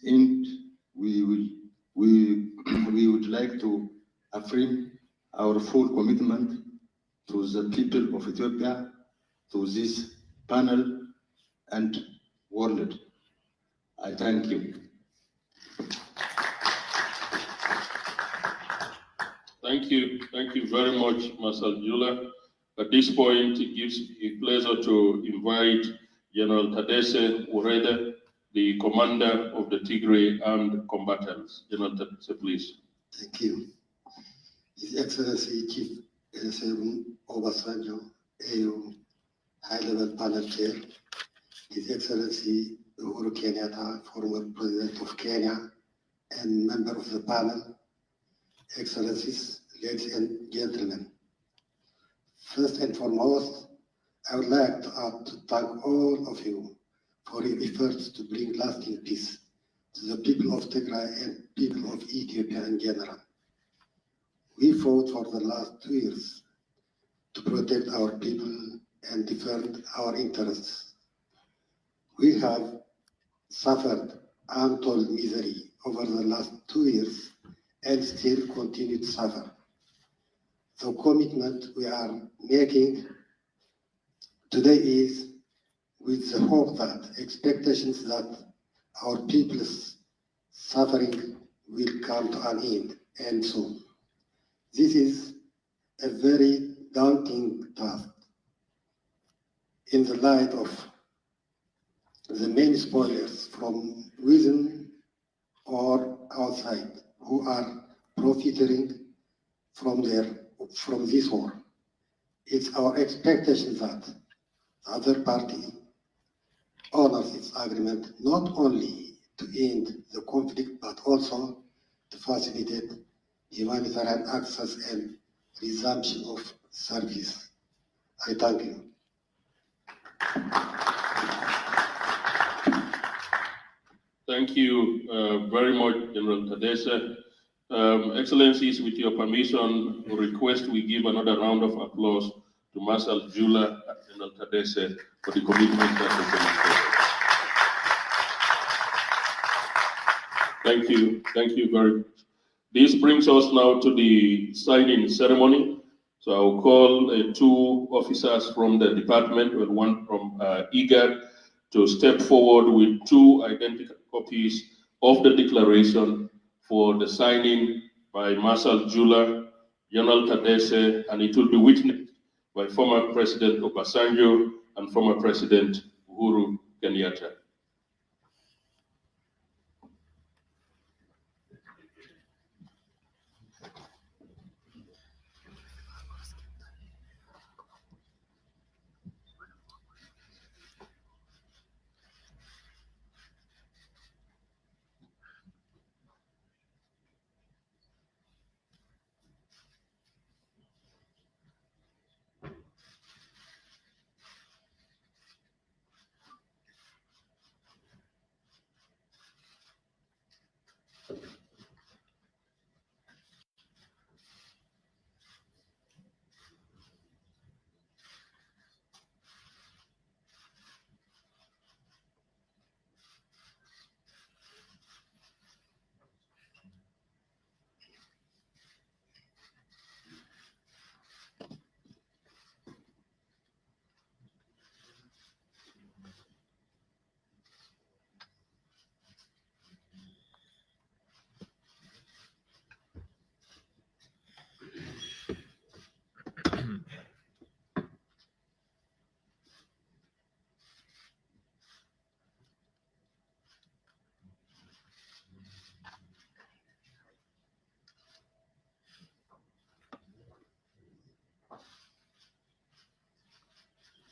end, we would like to affirm our full commitment to the people of Ethiopia, to this panel and world. I thank you. Thank you very much, Marshal Jula. At this point, it gives a pleasure to invite General Tadesse Urede, the commander of the Tigray armed combatants. General Tadesse, please. Thank you. His Excellency Chief Olusegun Obasanjo, AU High-Level Panel Chair, His Excellency Uhuru Kenyatta, former President of Kenya and member of the panel, Excellencies, ladies and gentlemen. First and foremost, I would like to thank all of you for your efforts to bring lasting peace to the people of Tigray and people of Ethiopia in general. We fought for the last 2 years to protect our people and defend our interests. We have suffered untold misery over the last 2 years and still continue to suffer. The commitment we are making today is with the hope that expectations that our people's suffering will come to an end and soon. This is a very daunting task in the light of the many spoilers from within or outside who are profiting from this war. It's our expectation that the other party honors its agreement not only to end the conflict but also to facilitate humanitarian access and resumption of service. I thank you. Thank you very much, General Tadesse. Excellencies, with your permission, request we give another round of applause to Marshal Jula and General Tadesse for the commitment that they demonstrated. Thank you very much. This brings us now to the signing ceremony. So I'll call 2 officers from the department and 1 from IGAD to step forward with 2 identical copies of the declaration for the signing by Marshal Jula, General Tadesse, and it will be witnessed by former President Obasanjo and former President Uhuru Kenyatta.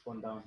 One down.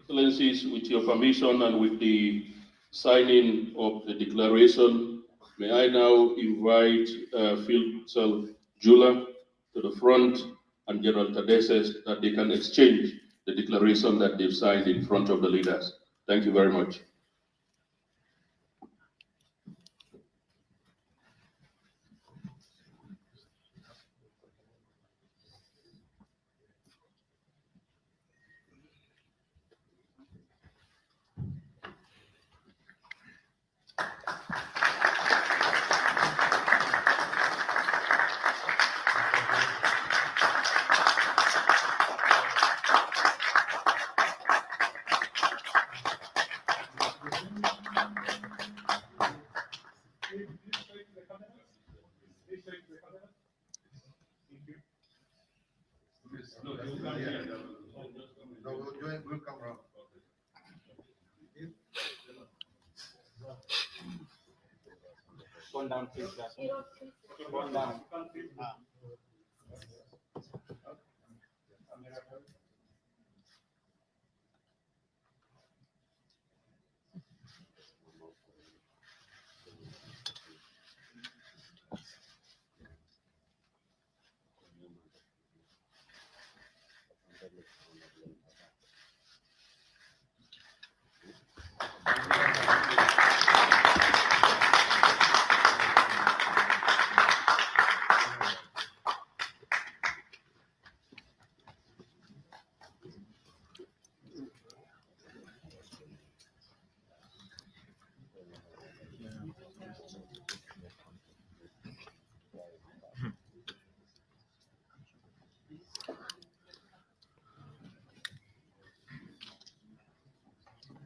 Excellencies, with your permission and with the signing of the declaration, may I now invite Field Marshal Jula to the front and General Tadeses that they can exchange the declaration that they've signed in front of the leaders. Thank you very much. We'll come around. One down, please. One down.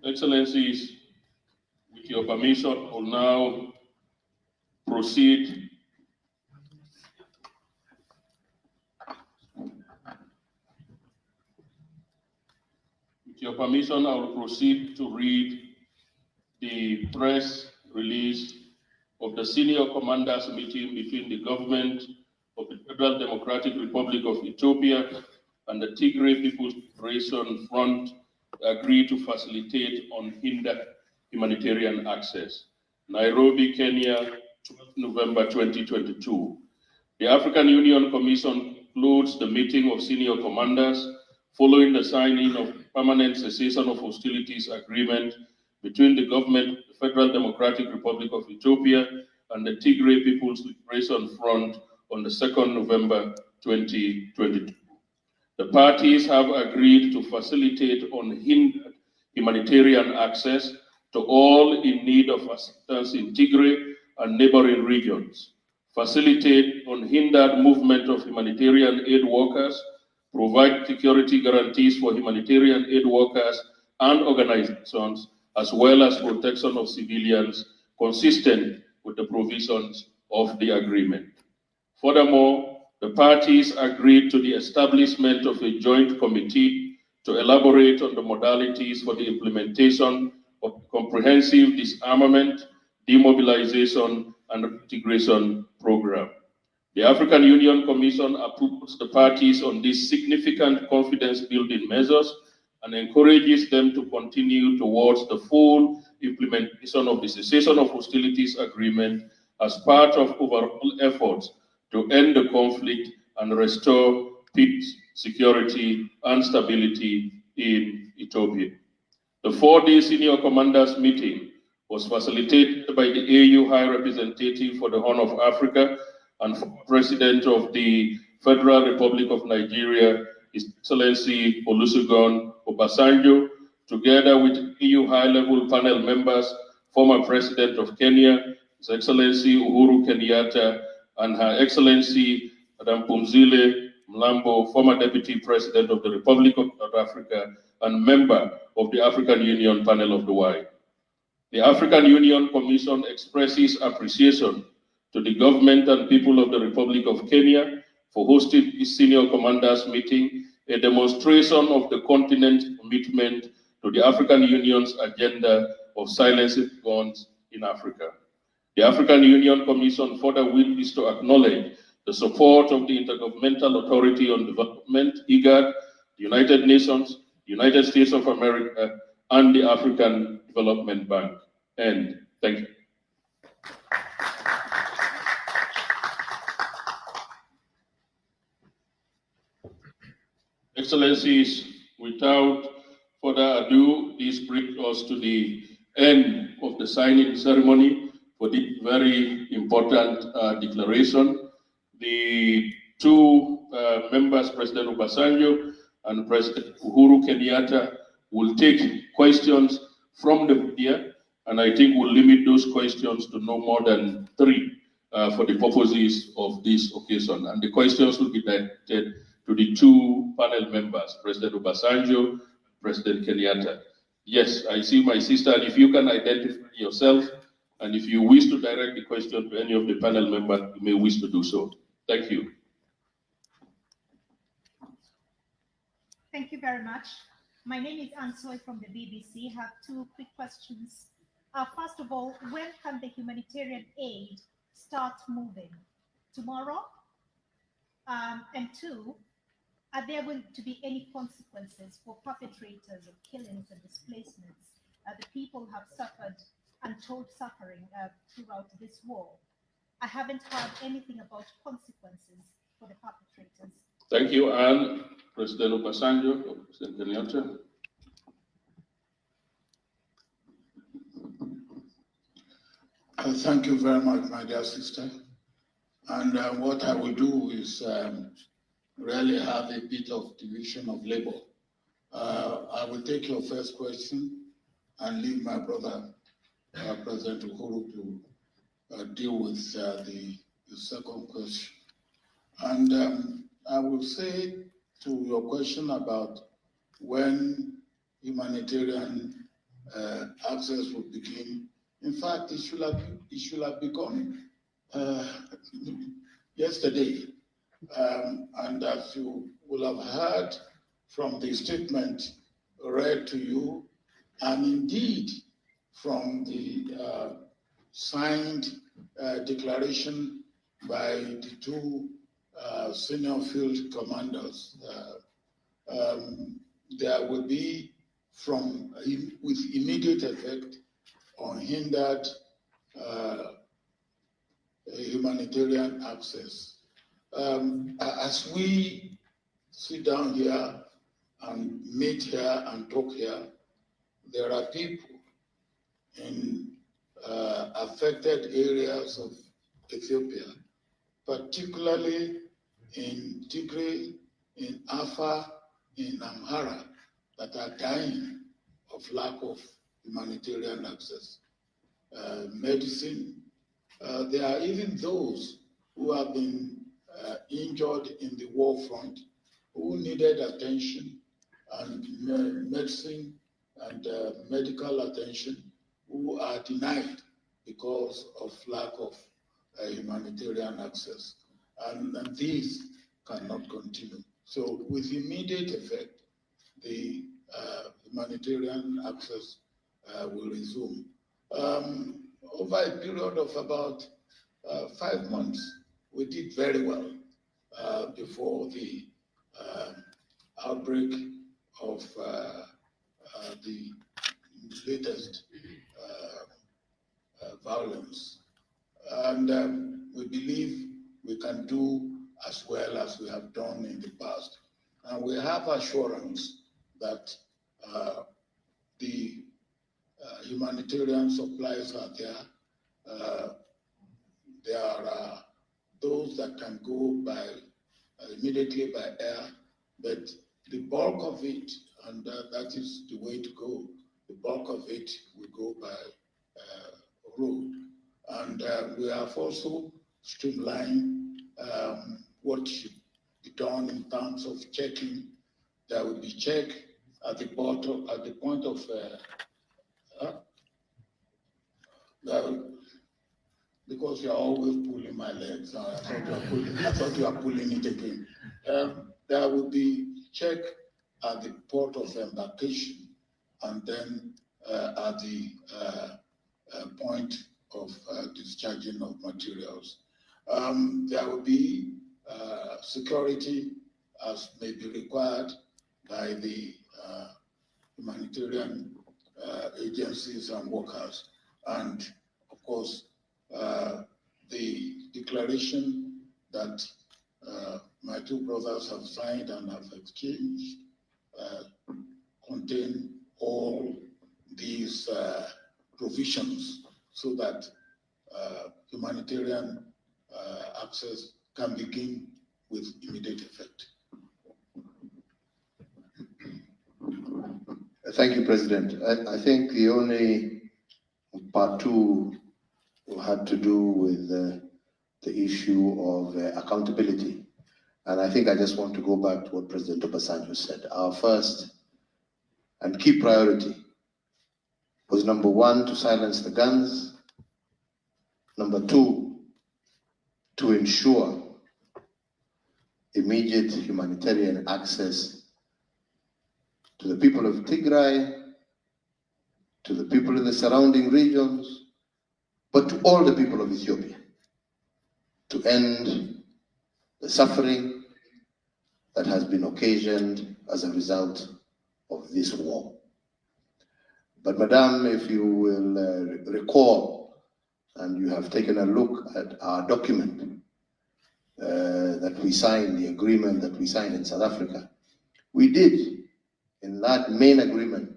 Excellencies, with your permission, I will now proceed to read the press release of the senior commanders meeting between the government of the Federal Democratic Republic of Ethiopia and the Tigray People's Liberation Front agreed to facilitate unhindered humanitarian access. Nairobi, Kenya, 12 November 2022. The African Union Commission concludes the meeting of senior commanders following the signing of permanent cessation of hostilities agreement between the government of the Federal Democratic Republic of Ethiopia and the Tigray People's Liberation Front on the 2nd November 2022. The parties have agreed to facilitate unhindered humanitarian access to all in need of assistance in Tigray and neighboring regions, facilitate unhindered movement of humanitarian aid workers, provide security guarantees for humanitarian aid workers and organizations, as well as protection of civilians consistent with the provisions of the agreement. Furthermore, the parties agreed to the establishment of a joint committee to elaborate on the modalities for the implementation of a comprehensive disarmament, demobilization, and integration program. The African Union Commission approves the parties on these significant confidence-building measures and encourages them to continue towards the full implementation of the cessation of hostilities agreement as part of overall efforts to end the conflict and restore peace, security, and stability in Ethiopia. The 4-day senior commanders meeting was facilitated by the AU High Representative for the Horn of Africa and President of the Federal Republic of Nigeria, His Excellency Olusegun Obasanjo, together with EU high-level panel members, former President of Kenya, His Excellency Uhuru Kenyatta, and Her Excellency Madam Pumzile Mlambo, former Deputy President of the Republic of South Africa and member of the African Union Panel of the Y. The African Union Commission expresses appreciation to the government and people of the Republic of Kenya for hosting this senior commanders meeting, a demonstration of the continent's commitment to the African Union's agenda of silencing guns in Africa. The African Union Commission further wishes to acknowledge the support of the Intergovernmental Authority on Development, IGAD, the United Nations, United States of America, and the African Development Bank. And thank you. Excellencies, without further ado, this brings us to the end of the signing ceremony for this very important declaration. The two members, President Obasanjo and President Uhuru Kenyatta, will take questions from the media, and I think we'll limit those questions to no more than 3 for the purposes of this occasion. And the questions will be directed to the two panel members, President Obasanjo, President Kenyatta. Yes, I see my sister, and if you can identify yourself, and if you wish to direct the question to any of the panel members, you may wish to do so. Thank you. Thank you very much. My name is Ansoy from the BBC. I have 2 quick questions. First of all, when can the humanitarian aid start moving? Tomorrow? And 2, are there going to be any consequences for perpetrators of killings and displacements? The people have suffered untold suffering throughout this war. I haven't heard anything about consequences for the perpetrators. Thank you, and President Obasanjo, or President Kenyatta. Thank you very much, my dear sister. And what I will do is really have a bit of division of labor. I will take your first question and leave my brother, President Uhuru, to deal with the second question. And I will say to your question about when humanitarian access will begin. In fact, it should have begun yesterday. And as you will have heard from the statement read to you, and indeed from the signed declaration by the 2 senior field commanders, there will be with immediate effect unhindered humanitarian access. As we sit down here and meet here and talk here, there are people in affected areas of Ethiopia, particularly in Tigray, in Afar, in Amhara, that are dying of lack of humanitarian access. Medicine, there are even those who have been injured in the war front, who needed attention and medicine and medical attention, who are denied because of lack of humanitarian access. And these cannot continue. So with immediate effect, the humanitarian access will resume. Over a period of about 5 months, we did very well before the outbreak of the latest violence. And we believe we can do as well as we have done in the past. And we have assurance that the humanitarian supplies are there. There are those that can go by immediately by air, but the bulk of it, and that is the way to go, the bulk of it will go by road. And we have also streamlined what should be done in terms of checking. There will be check at the point of because you are always pulling my legs. I thought you are pulling it again. There will be check at the port of embarkation, and then at the point of discharging of materials. There will be security as may be required by the humanitarian agencies and workers. And of course, the declaration that my two brothers have signed and have exchanged contain all these provisions so that humanitarian access can begin with immediate effect. Thank you, President. I think the only part two had to do with the issue of accountability. And I think I just want to go back to what President Obasanjo said. Our first and key priority was, number one, to silence the guns. Number two, to ensure immediate humanitarian access to the people of Tigray, to the people in the surrounding regions, but to all the people of Ethiopia, to end the suffering that has been occasioned as a result of this war. But Madam, if you will recall, and you have taken a look at our document that we signed, the agreement that we signed in South Africa, we did, in that main agreement,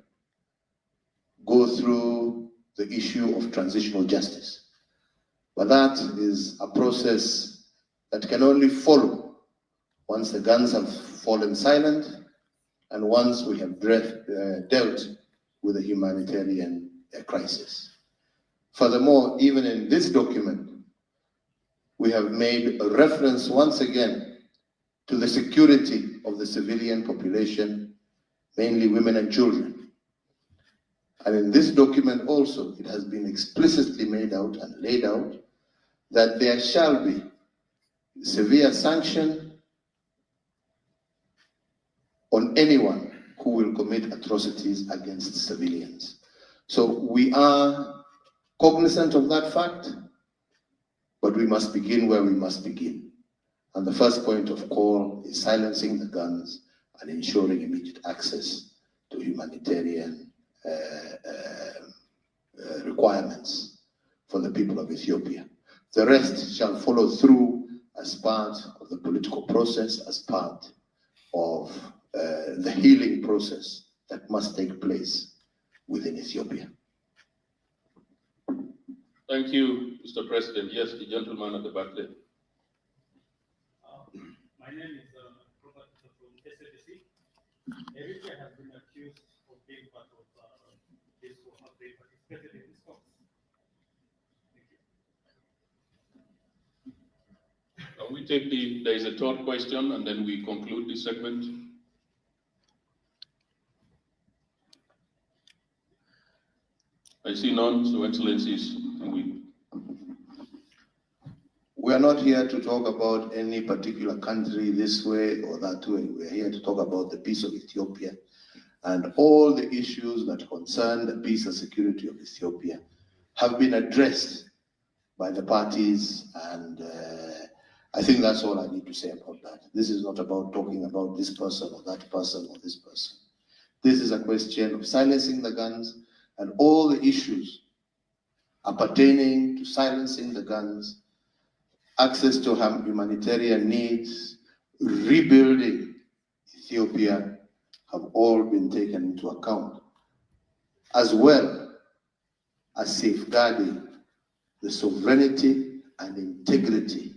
go through the issue of transitional justice. But that is a process that can only follow once the guns have fallen silent and once we have dealt with the humanitarian crisis. Furthermore, even in this document, we have made a reference once again to the security of the civilian population, mainly women and children. And in this document also, it has been explicitly made out and laid out that there shall be severe sanction on anyone who will commit atrocities against civilians. So we are cognizant of that fact, but we must begin where we must begin. And the first point of call is silencing the guns and ensuring immediate access to humanitarian requirements for the people of Ethiopia. The rest shall follow through as part of the political process, as part of the healing process that must take place within Ethiopia. Thank you, Mr. President. Yes, the gentleman at the back there. My name is Robert from SABC. Eritrea has been accused of being part of this war, have they participated in this talks? Thank you. Can we take there is a third question and then we conclude this segment? I see none, so Excellencies, We are not here to talk about any particular country this way or that way. We are here to talk about the peace of Ethiopia and all the issues that concern the peace and security of Ethiopia have been addressed by the parties, and I think that's all I need to say about that. This is not about talking about this person or that person or this person. This is a question of silencing the guns, and all the issues appertaining to silencing the guns, access to humanitarian needs, rebuilding Ethiopia have all been taken into account, as well as safeguarding the sovereignty and integrity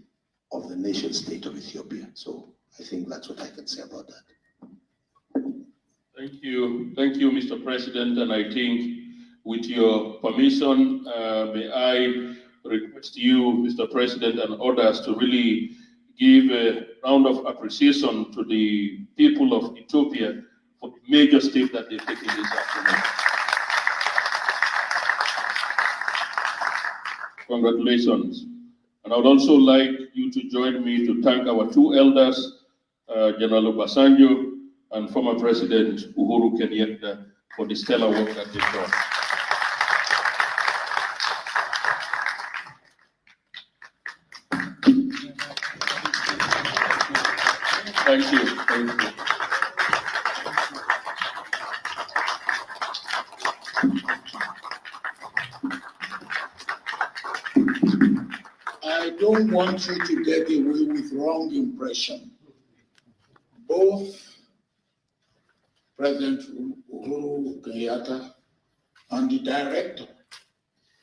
of the nation state of Ethiopia. So I think that's what I can say about that. Thank you, Mr. President. And I think with your permission, may I request you, Mr. President, and others to really give a round of appreciation to the people of Ethiopia for the major step that they've taken this afternoon. Congratulations. And I would also like you to join me to thank our two elders, General Obasanjo and former President Uhuru Kenyatta, for the stellar work that they've done. Thank you. Thank you. I don't want you to get away with wrong impression. Both President Uhuru Kenyatta and the director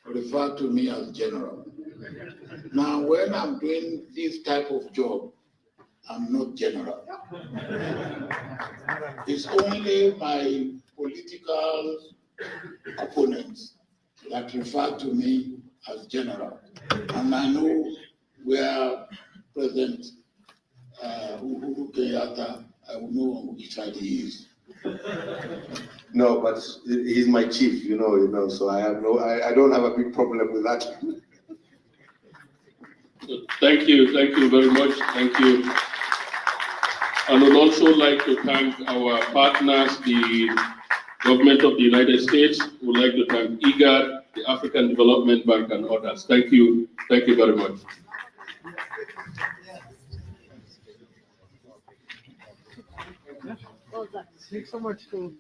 refer to me as general. Now, when I'm doing this type of job, I'm not general. It's only my political opponents that refer to me as general. And I know where President Uhuru Kenyatta, I will know on which side he is. No, but he's my chief, you know, so I don't have a big problem with that. Thank you very much. Thank you. I would also like to thank our partners, the government of the United States. We would like to thank IGAD, the African Development Bank, and others. Thank you very much. Thanks so much, too.